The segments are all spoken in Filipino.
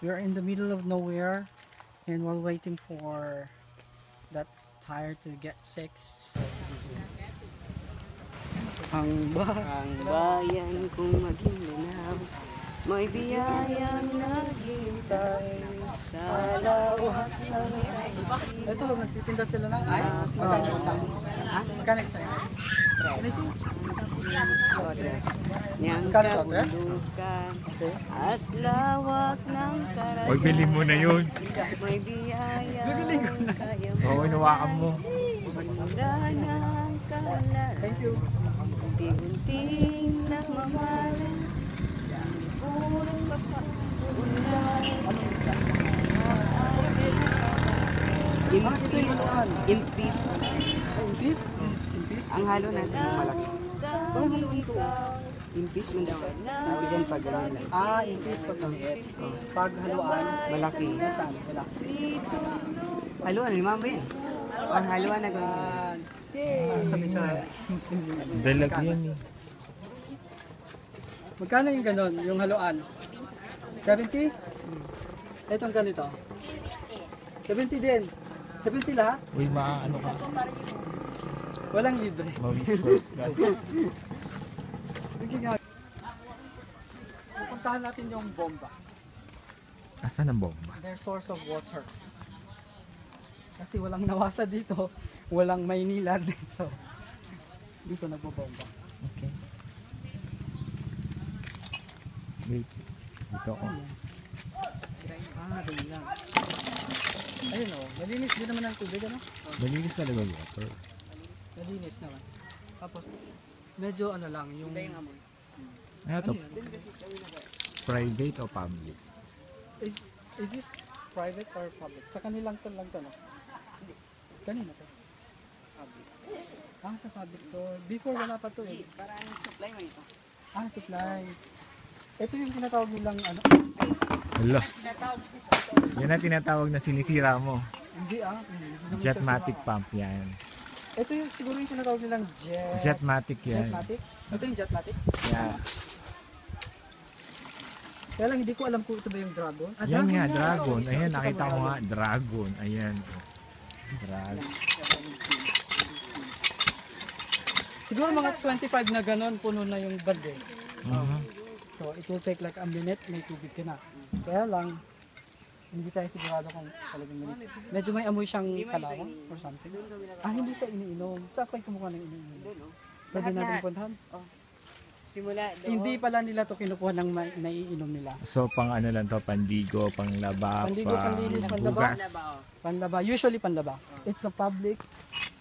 We are in the middle of nowhere, and while waiting for that tire to get fixed. So, ang bayan kung maging linaw, may biyayang naghihintay sa lawak ng ito, nagtitinda sila ng ice. Magkano sa ice? Ha? Magkano sa ice? oras niyang Magkano sa address? kabundukan Okay. at lawak ng karagatan. Huwag bilhin mo na yun. May biyayang Bibiling ko na. kaya Oo, inawakan mo. maganda ng kalan. Thank you. Unti-unting nagmamalas, purong kapagundan. Impis. Impis? Impis? Ang halo natin yung malaki. Impis mo daw. Sabi din pag ganun lang. Ah, impis pag maliit. Pag haluan, Malaki. nasaan? Malaki. Haluan, limang ba yun? Ang haluan na ganun. Sabi sa Muslim yun. Dalag yan eh. Magkano yung ganon, yung haluan? 70? Itong ganito. 70 din. 70 lahat? Uy, ano ka? Walang libre. Mawiswas ka. Sige nga. Pupuntahan natin yung bomba. Asan ang bomba? Their source of water. Kasi walang nawasa dito. Walang Maynila din. So, dito nagbobomba. Okay. Wait. Dito ako. Ah, dali lang. Ayun o, malinis din naman ang tubig, ano? Malinis talaga water. Malinis naman. Tapos, medyo ano lang, yung... Ano to? Private o public? Is this private or public? Sa kanilang to lang to, no? Kanina to? Public. Ah, sa public to. Before wala pa to eh. Parang supply mo ito. Ah, supply. Ito yung tinatawag nilang ano? Hala. Yan ang tinatawag na sinisira mo. Hindi ah. Hindi naman siya Jetmatic sumama. pump yan. Ito yung siguro yung tinatawag nilang Jetmatic yan. Jetmatic? Ito yung Jetmatic? Yeah. Kaya lang hindi ko alam kung ito ba yung Dragon. Ah, Yan nga, nga. dragon. Ito, Ayan, ito nakita ba mo yung nga, dragon. Ayan. Dragon. Siguro mga 25 na ganon, puno na yung bag eh. Mhm. So it will take like a minute, may tubig ka na. Kaya lang, hindi tayo sigurado kung talagang malinis. Medyo may amoy siyang kalawang or something. Ah, hindi siya iniinom. Saan pa yung kumukha ng iniinom? Pwede natin puntahan? Simula doon. Hindi pala nila to kinukuha ng naiinom nila. So, pang ano lang to, pandigo, panglaba, Pandigo, panlinis, panlaba. bugas. Panlaba, usually panlaba. It's a public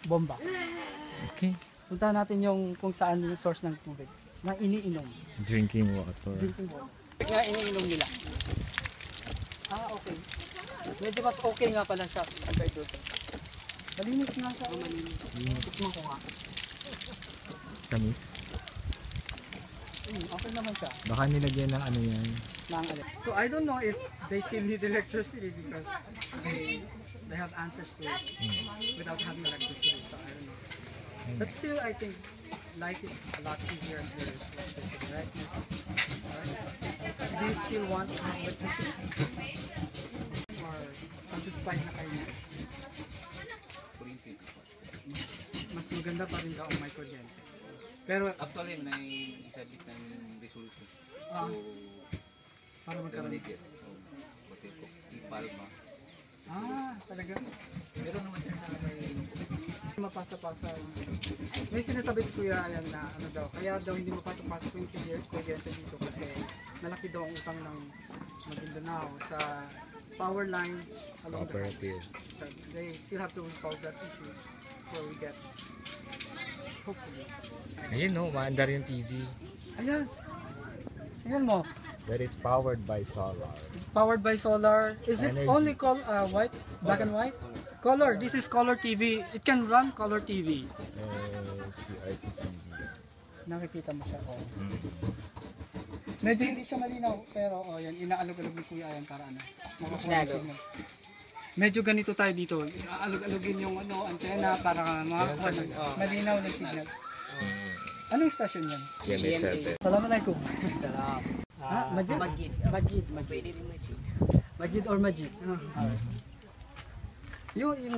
bomba. Okay. Puntahan natin yung kung saan yung source ng tubig na iniinom. Drinking water. Drinking water. Nga iniinom nila. Ah, okay. Medyo mas okay nga pala siya compared to ito. Malinis nga siya. Tikman ko nga. Tamis. Okay naman siya. Baka nilagyan ng ano yan. So I don't know if they still need electricity because they have answers to it without having electricity. So I don't know. But still, I think life is a lot easier if there is electricity, right? Do you still want electricity? Or satisfied na kayo niya? Mas maganda pa rin daw ang may kuryente. Pero Actually, naisabit ng resulta. Ah. So, para magkaroon. immediate. So, pati ko, ipalma. Ah, talaga? Pero naman siya na may Mapasa-pasa. May sinasabi si Kuya Ayan na ano daw, kaya daw hindi mapasa-pasa yung kuryente dito kasi malaki daw ang utang ng Maguindanao sa power line along the Cooperative. So they still have to solve that issue before we get, hopefully. Ayun no, maandar yung TV. Ayan! Tingnan mo, That is powered by solar. powered by solar. Is it Energy. only white, black and white? Color, this is color TV. It can run color TV. CRT TV. Nakikita mo siya, oh. Medyo hindi siya malinaw, pero oh, yan, inaalog-alog ni Kuya Ayan para ano, makakuha ng signal. Medyo ganito tayo dito, inaalog-alogin yung ano, antena para makakuha ng malinaw na signal. Anong station yan? GMA7. Assalamualaikum. Salam. Majid? Magid. Majid. Pwede rin magid. Magid or Majid. Yung